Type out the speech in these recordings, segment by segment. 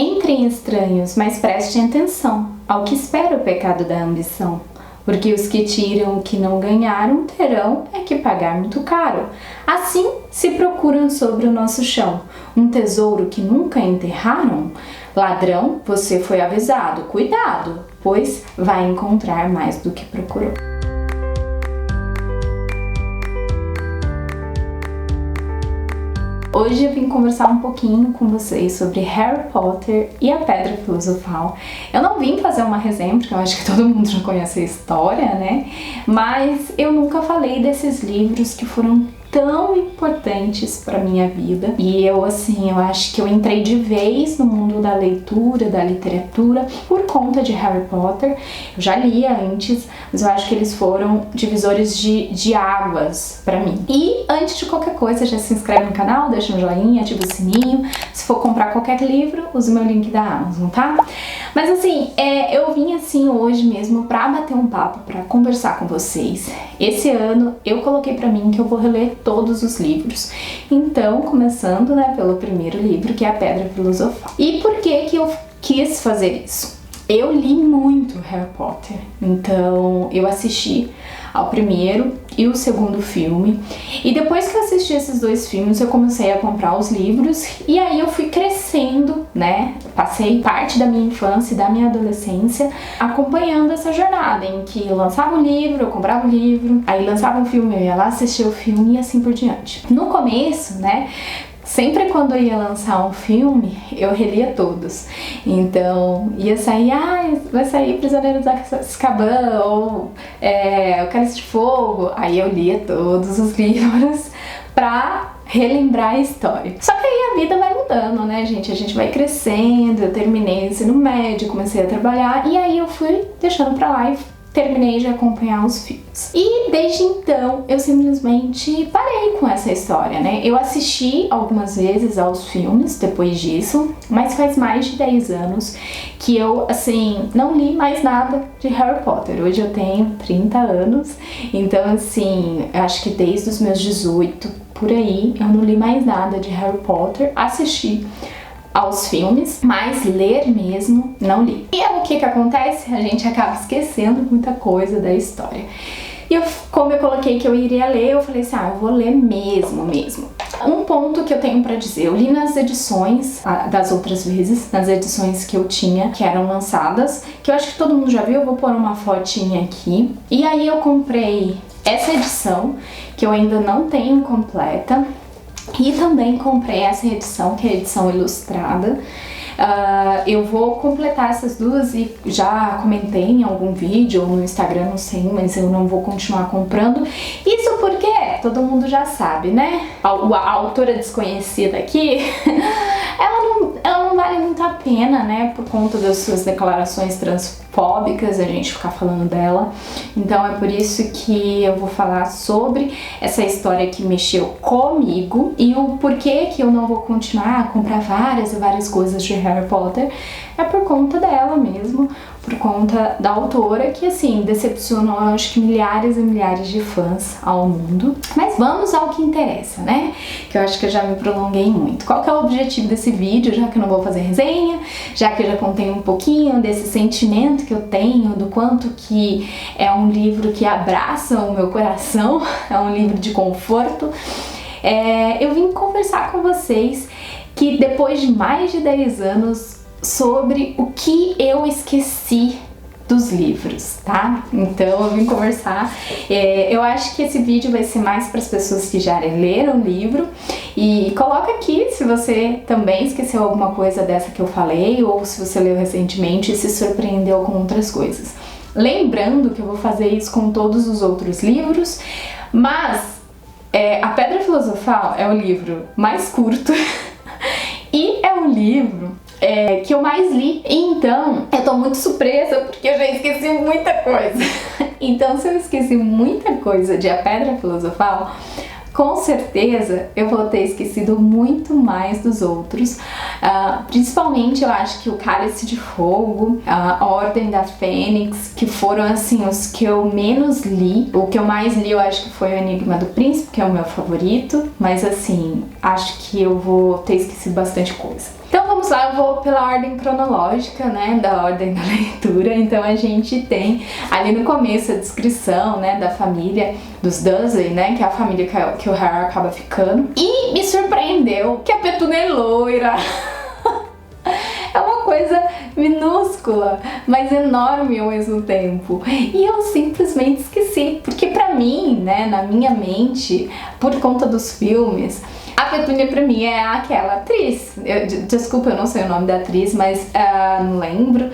Entrem estranhos, mas prestem atenção ao que espera o pecado da ambição. Porque os que tiram o que não ganharam terão é que pagar muito caro. Assim se procuram sobre o nosso chão um tesouro que nunca enterraram. Ladrão, você foi avisado, cuidado, pois vai encontrar mais do que procurou. Hoje eu vim conversar um pouquinho com vocês sobre Harry Potter e a Pedra Filosofal. Eu não vim fazer uma resenha, porque eu acho que todo mundo já conhece a história, né? Mas eu nunca falei desses livros que foram tão importantes para minha vida. E eu acho que eu entrei de vez no mundo da leitura, da literatura, por conta de Harry Potter. Eu já lia antes, mas eu acho que eles foram divisores de águas para mim. E antes de qualquer coisa, já se inscreve no canal, deixa um joinha, ativa o sininho. Se for comprar qualquer livro, use o meu link da Amazon, tá? Mas eu vim hoje mesmo pra bater um papo, pra conversar com vocês. Esse ano eu coloquei pra mim que eu vou reler todos os livros. Então, começando, pelo primeiro livro, que é a Pedra Filosofal. E por que eu quis fazer isso? Eu li muito Harry Potter, então eu assisti ao primeiro e o segundo filme, e depois que eu assisti esses dois filmes eu comecei a comprar os livros, e aí eu fui crescendo, Passei parte da minha infância e da minha adolescência acompanhando essa jornada, em que lançava um livro, eu comprava o livro, aí lançava um filme, eu ia lá assistir o filme e assim por diante. No começo, sempre quando eu ia lançar um filme, eu relia todos. Então, ia sair, vai sair Prisioneiro de Azkaban, ou O Cálice de Fogo. Aí eu lia todos os livros pra relembrar a história. Só que aí a vida vai mudando, gente? A gente vai crescendo, eu terminei o ensino médio, comecei a trabalhar, e aí eu fui deixando pra lá e terminei de acompanhar os filmes. E desde então eu simplesmente parei com essa história, Eu assisti algumas vezes aos filmes depois disso, mas faz mais de 10 anos que eu, não li mais nada de Harry Potter. Hoje eu tenho 30 anos, então eu acho que desde os meus 18, por aí, eu não li mais nada de Harry Potter. Assisti aos filmes, mas ler mesmo não li. E o que acontece? A gente acaba esquecendo muita coisa da história. E como eu coloquei que eu iria ler, eu falei eu vou ler mesmo. Um ponto que eu tenho pra dizer, eu li nas edições das outras vezes, nas edições que eu tinha, que eram lançadas, que eu acho que todo mundo já viu, eu vou pôr uma fotinha aqui. E aí eu comprei essa edição, que eu ainda não tenho completa, e também comprei essa edição, que é a edição ilustrada. Eu vou completar essas duas e já comentei em algum vídeo ou no Instagram, não sei, mas eu não vou continuar comprando. Isso porque todo mundo já sabe, a autora desconhecida aqui, ela não vale muito a pena, por conta das suas declarações transfóbicas, a gente ficar falando dela. Então é por isso que eu vou falar sobre essa história que mexeu comigo e o porquê que eu não vou continuar a comprar várias e várias coisas de Harry Potter. É por conta dela mesmo, por conta da autora, que decepcionou, acho que milhares e milhares de fãs ao mundo. Mas vamos ao que interessa, que eu acho que eu já me prolonguei muito. Qual que é o objetivo desse vídeo, já que eu não vou fazer resenha, já que eu já contei um pouquinho desse sentimento que eu tenho, do quanto que é um livro que abraça o meu coração, é um livro de conforto. Eu vim conversar com vocês que depois de mais de 10 anos sobre o que eu esqueci dos livros, tá? Então eu vim conversar. Eu acho que esse vídeo vai ser mais para as pessoas que já leram o livro, e coloca aqui se você também esqueceu alguma coisa dessa que eu falei, ou se você leu recentemente e se surpreendeu com outras coisas. Lembrando que eu vou fazer isso com todos os outros livros, mas a Pedra Filosofal é o livro mais curto e é um livro que eu mais li. Então, eu tô muito surpresa porque eu já esqueci muita coisa. Então, se eu esqueci muita coisa de A Pedra Filosofal, com certeza eu vou ter esquecido muito mais dos outros. Principalmente eu acho que o Cálice de Fogo, a Ordem da Fênix, que foram os que eu menos li. O que eu mais li eu acho que foi o Enigma do Príncipe, que é o meu favorito, mas acho que eu vou ter esquecido bastante coisa. Então vamos vamos lá, eu vou pela ordem cronológica, né, da ordem da leitura. Então a gente tem ali no começo a descrição, né, da família dos Dursley, né, que é a família que o Harry acaba ficando. E me surpreendeu que a Petúnia é loira. É uma coisa minúscula, mas enorme ao mesmo tempo. E eu simplesmente esqueci, porque pra mim, né, na minha mente, por conta dos filmes, a Petúnia pra mim é aquela atriz. Desculpa, eu não sei o nome da atriz, mas não lembro.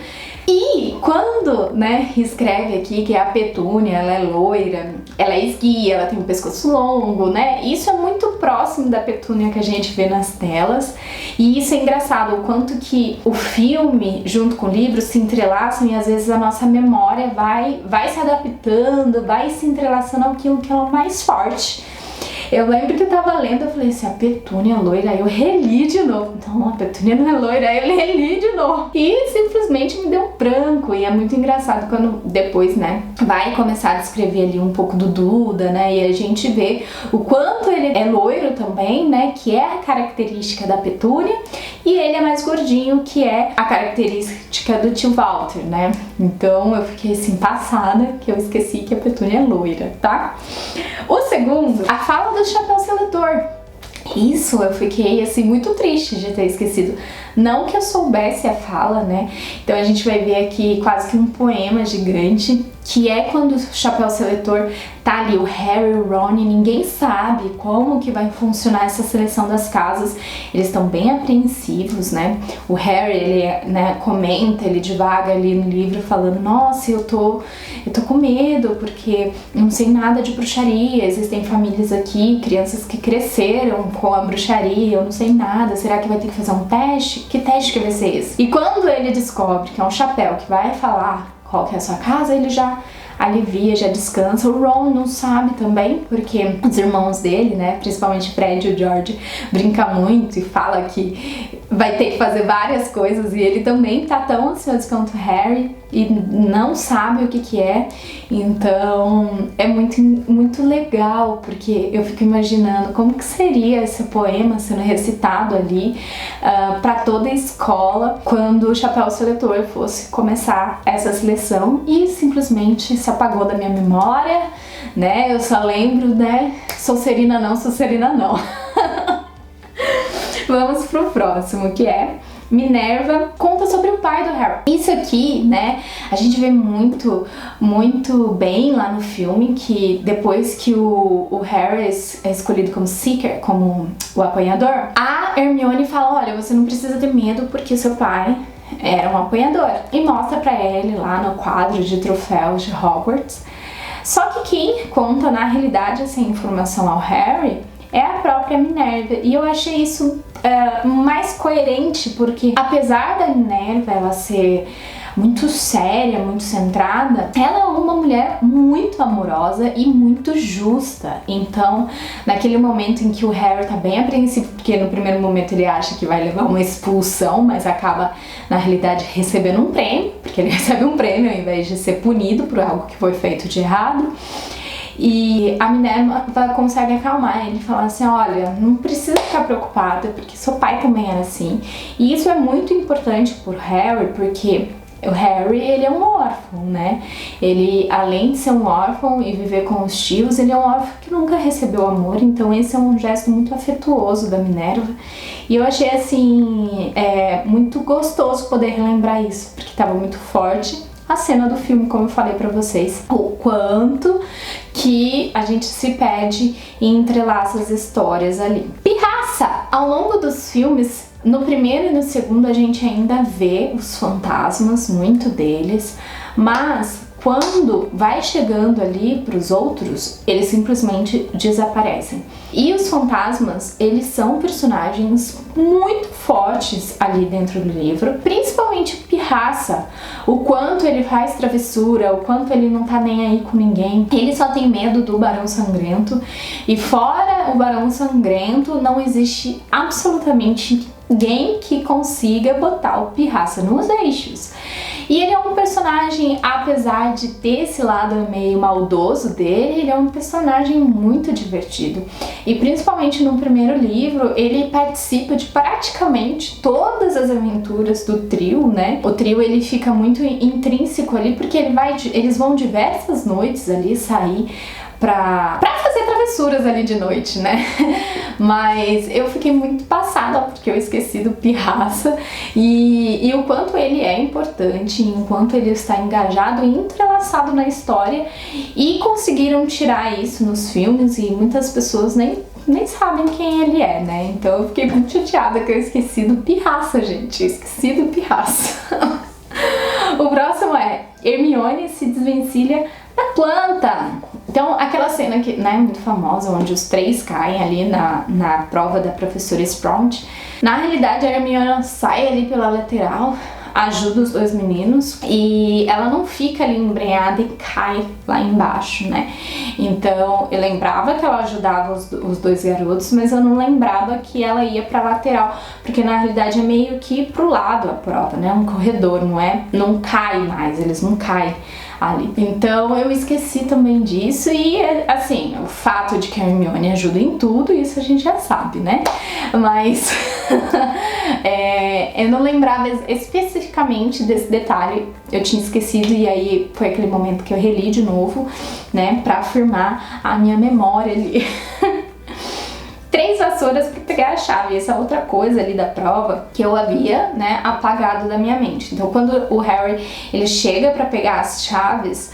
E quando, né, escreve aqui que a Petúnia, ela é loira, ela é esguia, ela tem um pescoço longo, né? Isso é muito próximo da Petúnia que a gente vê nas telas. E isso é engraçado, o quanto que o filme, junto com o livro, se entrelaçam e às vezes a nossa memória vai se adaptando, vai se entrelaçando àquilo que é o mais forte. Eu lembro que eu tava lendo, eu falei assim, a Petúnia é loira, aí eu reli de novo. Não, a Petúnia não é loira, aí eu reli de novo. E simplesmente me deu um branco, e é muito engraçado quando depois, né, vai começar a descrever ali um pouco do Duda, né, e a gente vê o quanto ele é loiro também, né, que é a característica da Petúnia, e ele é mais gordinho, que é a característica do tio Walter, né. Então eu fiquei assim, passada, que eu esqueci que a Petúnia é loira, tá? O segundo, a fala do Chapéu Seletor. Isso, eu fiquei assim muito triste de ter esquecido. Não que eu soubesse a fala, né? Então a gente vai ver aqui quase que um poema gigante, que é quando o Chapéu Seletor tá ali, o Harry, o Ron, e ninguém sabe como que vai funcionar essa seleção das casas. Eles estão bem apreensivos, né? O Harry, ele, né, comenta, ele divaga ali no livro falando, nossa, eu tô com medo porque não sei nada de bruxaria, existem famílias aqui, crianças que cresceram com a bruxaria, eu não sei nada, será que vai ter que fazer um teste? Que teste que vai ser esse? E quando ele descobre que é um chapéu que vai falar qual que é a sua casa, ele já alivia, já descansa. O Ron não sabe também, porque os irmãos dele, né, principalmente Fred e o George, brinca muito e fala que vai ter que fazer várias coisas, e ele também tá tão ansioso quanto o Harry e não sabe o que que é. Então é muito legal, porque eu fico imaginando como que seria esse poema sendo recitado ali para toda a escola quando o Chapéu Seletor fosse começar essa seleção, e simplesmente se apagou da minha memória, né? Eu só lembro, né? Sonserina não, Sonserina não. Vamos pro próximo, que é Minerva conta sobre o pai do Harry. Isso aqui, né, a gente vê muito bem lá no filme, que depois que o Harry é escolhido como Seeker, como o apanhador, a Hermione fala, olha, você não precisa ter medo porque seu pai era um apanhador. E mostra pra ele lá no quadro de troféus de Hogwarts. Só que quem conta na realidade essa informação ao Harry é a própria Minerva. E eu achei isso mais coerente, porque apesar da Minerva ela ser muito séria, muito centrada, ela é uma mulher muito amorosa e muito justa. Então, naquele momento em que o Harry tá bem apreensivo, porque no primeiro momento ele acha que vai levar uma expulsão, mas acaba, na realidade, recebendo um prêmio, porque ele recebe um prêmio ao invés de ser punido por algo que foi feito de errado. E a Minerva consegue acalmar ele e falar assim, olha, não precisa ficar preocupada, porque seu pai também era assim. E isso é muito importante pro Harry, porque o Harry, ele é um órfão, né? Ele, além de ser um órfão e viver com os tios, ele é um órfão que nunca recebeu amor, então esse é um gesto muito afetuoso da Minerva. E eu achei, assim, muito gostoso poder relembrar isso, porque estava muito forte a cena do filme, como eu falei pra vocês. O quanto que a gente se perde e entrelaça as histórias ali. Pirraça! Ao longo dos filmes, no primeiro e no segundo, a gente ainda vê os fantasmas, muito deles, mas quando vai chegando ali pros outros, eles simplesmente desaparecem. E os fantasmas, eles são personagens muito fortes ali dentro do livro, principalmente Pirraça. O quanto ele faz travessura, o quanto ele não tá nem aí com ninguém. Ele só tem medo do Barão Sangrento. E fora o Barão Sangrento, não existe absolutamente ninguém que consiga botar o Pirraça nos eixos. E ele é um personagem, apesar de ter esse lado meio maldoso dele, ele é um personagem muito divertido. E principalmente no primeiro livro, ele participa de praticamente todas as aventuras do trio, né? O trio ele fica muito intrínseco ali, porque eles vão diversas noites ali sair pra fazer travessuras ali de noite, né? Mas eu fiquei muito passada porque eu esqueci do Pirraça e o quanto ele é importante, enquanto ele está engajado e entrelaçado na história, e conseguiram tirar isso nos filmes e muitas pessoas nem sabem quem ele é, né? Então eu fiquei muito chateada que eu esqueci do Pirraça, gente. Eu esqueci do Pirraça. O próximo é Hermione se desvencilha da planta. Então, aquela cena que, né, muito famosa, onde os três caem ali na prova da professora Sprout. Na realidade, a Hermione sai ali pela lateral, ajuda os dois meninos e ela não fica ali embrenhada e cai lá embaixo, né? Então, eu lembrava que ela ajudava os dois garotos, mas eu não lembrava que ela ia pra lateral, porque na realidade é meio que pro lado a prova, né? Um corredor, não cai mais, eles não caem ali. Então eu esqueci também disso e assim, o fato de que a Hermione ajuda em tudo, isso a gente já sabe, né? Mas eu não lembrava especificamente desse detalhe, eu tinha esquecido e aí foi aquele momento que eu reli de novo, né, pra afirmar a minha memória ali. 3 vassouras para pegar a chave. Essa é outra coisa ali da prova que eu havia, né, apagado da minha mente. Então, quando o Harry ele chega para pegar as chaves,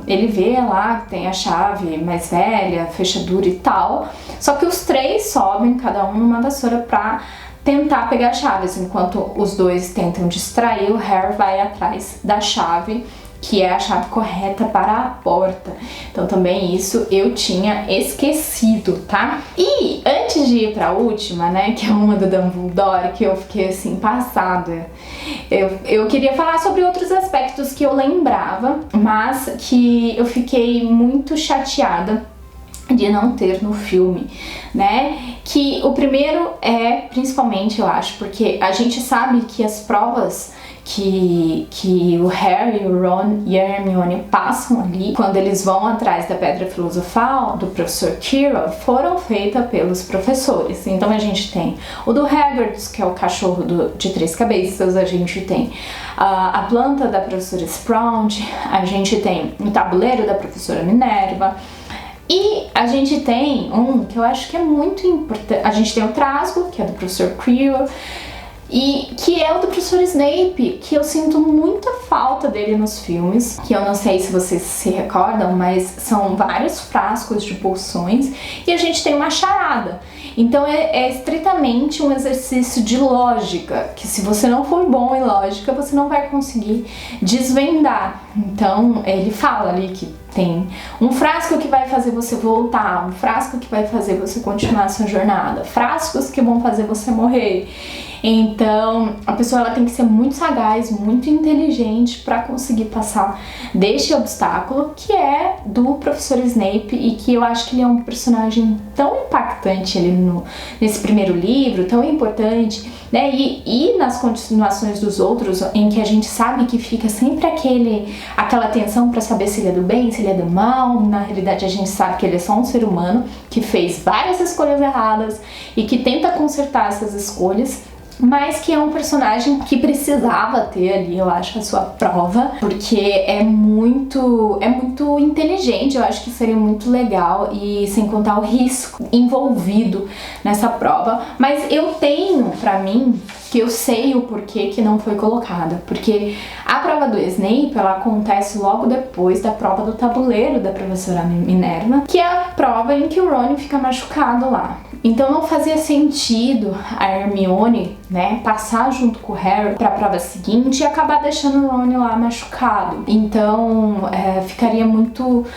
ele vê lá que tem a chave mais velha, fechadura e tal. Só que os 3 sobem, cada um numa vassoura, para tentar pegar chaves. Enquanto os 2 tentam distrair, o Harry vai atrás da chave, que é a chave correta para a porta. Então também isso eu tinha esquecido, tá? E antes de ir pra última, né, que é uma do Dumbledore, que eu fiquei assim, passada, eu queria falar sobre outros aspectos que eu lembrava, mas que eu fiquei muito chateada de não ter no filme, né? Que o primeiro é, principalmente, eu acho, porque a gente sabe que as provas que o Harry, o Ron e a Hermione passam ali, quando eles vão atrás da Pedra Filosofal, do professor Quirrell, foram feitas pelos professores. Então a gente tem o do Hagrid, que é o cachorro de 3 cabeças, a gente tem a planta da professora Sprout, a gente tem o tabuleiro da professora Minerva, e a gente tem um que eu acho que é muito importante, a gente tem o Trasgo, que é do professor Quirrell, e que é o do professor Snape, que eu sinto muita falta dele nos filmes, que eu não sei se vocês se recordam, mas são vários frascos de poções e a gente tem uma charada. Então é estritamente um exercício de lógica, que se você não for bom em lógica, você não vai conseguir desvendar. Então ele fala ali que tem um frasco que vai fazer você voltar, um frasco que vai fazer você continuar a sua jornada, frascos que vão fazer você morrer. Então a pessoa ela tem que ser muito sagaz, muito inteligente para conseguir passar deste obstáculo, que é do professor Snape, e que eu acho que ele é um personagem tão impactante ali nesse primeiro livro, tão importante, né? E nas continuações dos outros, em que a gente sabe que fica sempre aquela tensão para saber se ele é do bem, se ele é do mal. Na realidade a gente sabe que ele é só um ser humano que fez várias escolhas erradas e que tenta consertar essas escolhas, mas que é um personagem que precisava ter ali, eu acho, a sua prova, porque é muito inteligente. Eu acho que seria muito legal, e sem contar o risco envolvido nessa prova. Mas eu tenho pra mim que eu sei o porquê que não foi colocada, porque a prova do Snape, ela acontece logo depois da prova do tabuleiro da professora Minerva, que é a prova em que o Ron fica machucado lá. Então não fazia sentido a Hermione, né, passar junto com o Harry para a prova seguinte e acabar deixando o Ron lá machucado. Então ficaria muito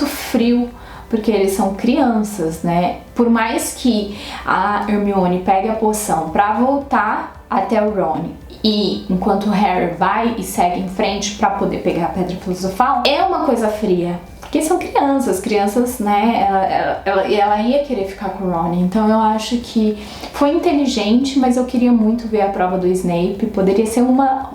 frio, porque eles são crianças, né? Por mais que a Hermione pegue a poção para voltar até o Ron, e enquanto o Harry vai e segue em frente para poder pegar a Pedra Filosofal, é uma coisa fria. Porque são crianças, né, ela ia querer ficar com o Ron. Então eu acho que foi inteligente, mas eu queria muito ver a prova do Snape. Poderia ser uma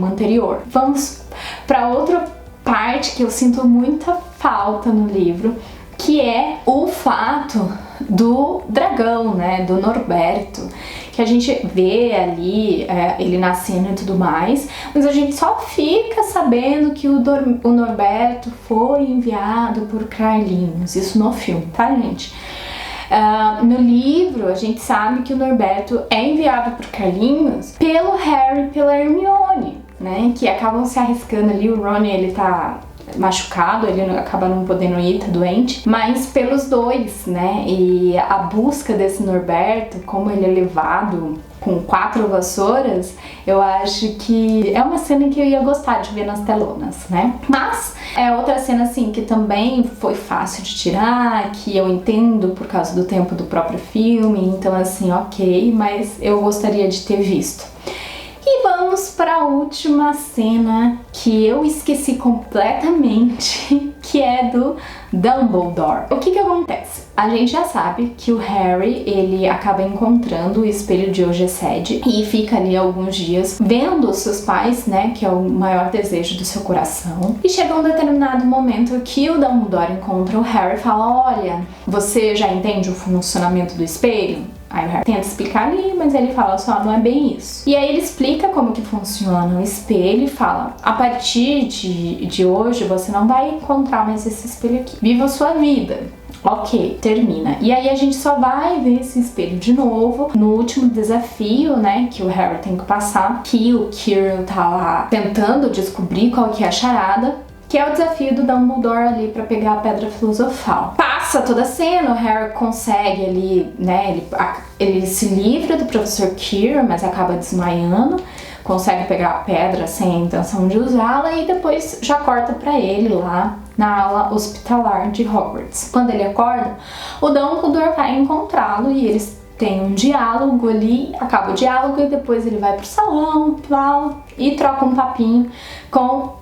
anterior. Vamos para outra parte que eu sinto muita falta no livro, que é o fato do dragão, né, do Norberto, que a gente vê ali ele nascendo e tudo mais, mas a gente só fica sabendo que o Norberto foi enviado por Carlinhos, isso no filme, tá, gente? No livro a gente sabe que o Norberto é enviado por Carlinhos pelo Harry e pela Hermione, né, que acabam se arriscando ali. O Ron, ele tá machucado, ele acaba não podendo ir, tá doente, mas pelos dois, né? E a busca desse Norberto, como ele é levado com 4 vassouras, eu acho que é uma cena que eu ia gostar de ver nas telonas, né? Mas é outra cena assim que também foi fácil de tirar, que eu entendo por causa do tempo do próprio filme, então assim, ok, mas eu gostaria de ter visto. E vamos para a última cena que eu esqueci completamente, que é do Dumbledore. O que acontece? A gente já sabe que o Harry, ele acaba encontrando o espelho de Ogessed e fica ali alguns dias vendo os seus pais, né, que é o maior desejo do seu coração. E chega um determinado momento que o Dumbledore encontra o Harry e fala: olha, você já entende o funcionamento do espelho? Aí o Harry tenta explicar ali, mas ele fala só, não é bem isso. E aí ele explica como que funciona o espelho e fala: a partir de hoje você não vai encontrar mais esse espelho aqui. Viva a sua vida. Ok, termina. E aí a gente só vai ver esse espelho de novo no último desafio, né, que o Harry tem que passar, que o Quirrell tá lá tentando descobrir qual que é a charada, que é o desafio do Dumbledore ali pra pegar a Pedra Filosofal. Passa toda a cena, o Harry consegue ali, né, ele se livra do professor Quirrell, mas acaba desmaiando, consegue pegar a pedra sem a intenção de usá-la e depois já corta pra ele lá na ala hospitalar de Hogwarts. Quando ele acorda, o Dumbledore vai encontrá-lo e eles têm um diálogo ali, acaba o diálogo e depois ele vai pro salão, e troca um papinho com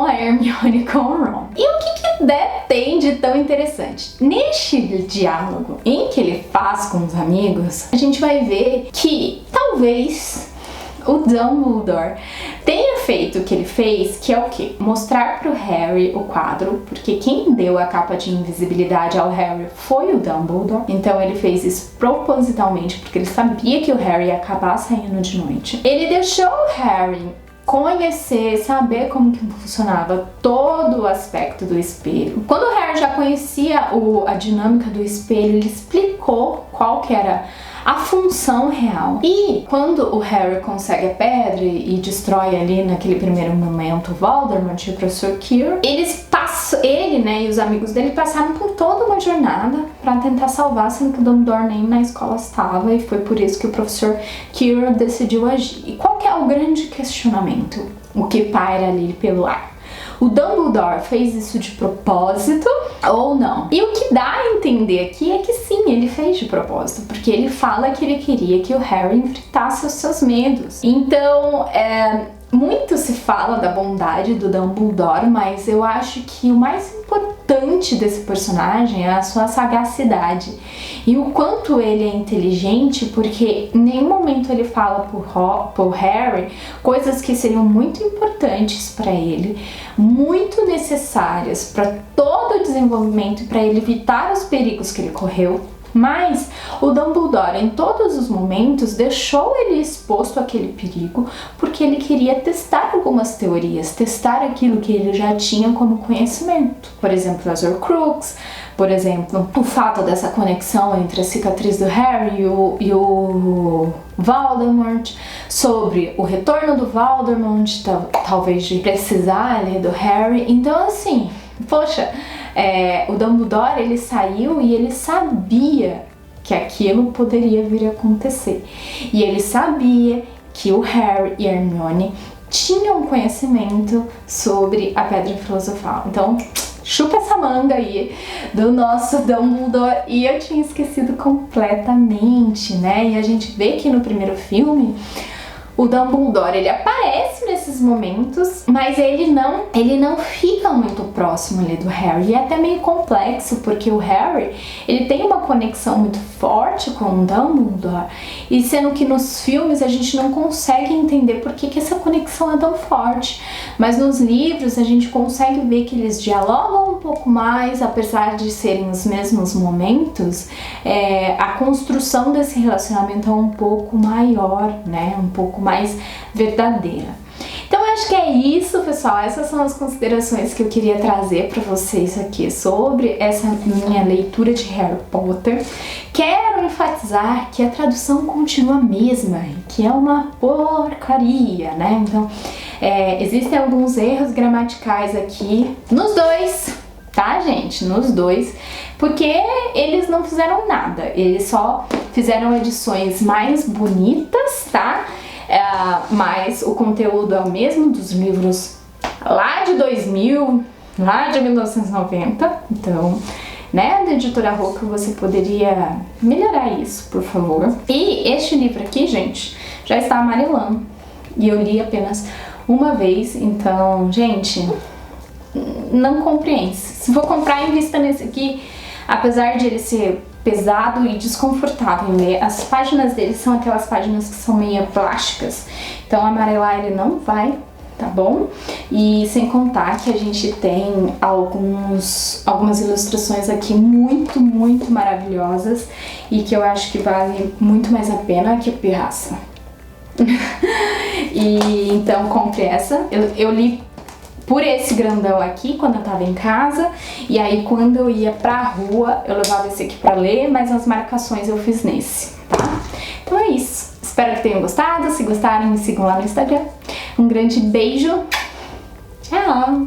a Hermione, com o Ron. E o que tem de tão interessante? Neste diálogo em que ele faz com os amigos, a gente vai ver que talvez o Dumbledore tenha feito o que ele fez, que é o quê? Mostrar pro Harry o quadro, porque quem deu a capa de invisibilidade ao Harry foi o Dumbledore. Então ele fez isso propositalmente, porque ele sabia que o Harry ia acabar saindo de noite. Ele deixou o Harry conhecer, saber como que funcionava todo o aspecto do espelho. Quando o Harry já conhecia a dinâmica do espelho, ele explicou qual que era a função real. E quando o Harry consegue a pedra e destrói ali naquele primeiro momento o Voldemort e o professor Quirrell, ele, né, e os amigos dele passaram por toda uma jornada para tentar salvar, sendo que o Dumbledore nem na escola estava, e foi por isso que o professor Quirrell decidiu agir. E qual que é o grande questionamento? O que paira ali pelo ar? O Dumbledore fez isso de propósito ou não? E o que dá a entender aqui é que sim, ele fez de propósito, porque ele fala que ele queria que o Harry enfrentasse os seus medos. Então, muito se fala da bondade do Dumbledore, mas eu acho que o mais importante desse personagem é a sua sagacidade e o quanto ele é inteligente, porque em nenhum momento ele fala pro Harry coisas que seriam muito importantes para ele, muito necessárias para todo o desenvolvimento e para ele evitar os perigos que ele correu. Mas o Dumbledore, em todos os momentos, deixou ele exposto àquele perigo porque ele queria testar algumas teorias, testar aquilo que ele já tinha como conhecimento. Por exemplo, as Horcrux, por exemplo, o fato dessa conexão entre a cicatriz do Harry e o Voldemort, sobre o retorno do Voldemort, talvez de precisar ali do Harry. Então, assim, poxa, o Dumbledore, ele saiu e ele sabia que aquilo poderia vir a acontecer. E ele sabia que o Harry e a Hermione tinham conhecimento sobre a Pedra Filosofal. Então, chupa essa manga aí do nosso Dumbledore. E eu tinha esquecido completamente, né? E a gente vê que no primeiro filme O Dumbledore, ele aparece nesses momentos, mas ele não fica muito próximo ali do Harry. E é até meio complexo, porque o Harry, ele tem uma conexão muito forte com o Dumbledore, e sendo que nos filmes a gente não consegue entender por que essa conexão é tão forte. Mas nos livros a gente consegue ver que eles dialogam um pouco mais, apesar de serem os mesmos momentos, a construção desse relacionamento é um pouco maior, né? Um pouco mais verdadeira. Então eu acho que é isso, pessoal. Essas são as considerações que eu queria trazer para vocês aqui sobre essa minha leitura de Harry Potter. Quero enfatizar que a tradução continua a mesma, que é uma porcaria, né? Então existem alguns erros gramaticais aqui nos dois, tá, gente? Nos dois, porque eles não fizeram nada, eles só fizeram edições mais bonitas, tá? Mas o conteúdo é o mesmo dos livros lá de 2000, lá de 1990, então, né, da editora Roca, você poderia melhorar isso, por favor. E este livro aqui, gente, já está amarelando, e eu li apenas uma vez, então, gente, não compreende. Se for comprar, invista nesse aqui, apesar de ele ser pesado e desconfortável em ler. As páginas dele são aquelas páginas que são meio plásticas, então amarelar ele não vai, tá bom? E sem contar que a gente tem algumas ilustrações aqui muito maravilhosas e que eu acho que vale muito mais a pena que a pirraça. E então compre essa. Eu li por esse grandão aqui quando eu tava em casa, e aí quando eu ia pra rua eu levava esse aqui pra ler, mas as marcações eu fiz nesse, tá? Então é isso, espero que tenham gostado. Se gostarem, me sigam lá no Instagram. Um grande beijo, tchau!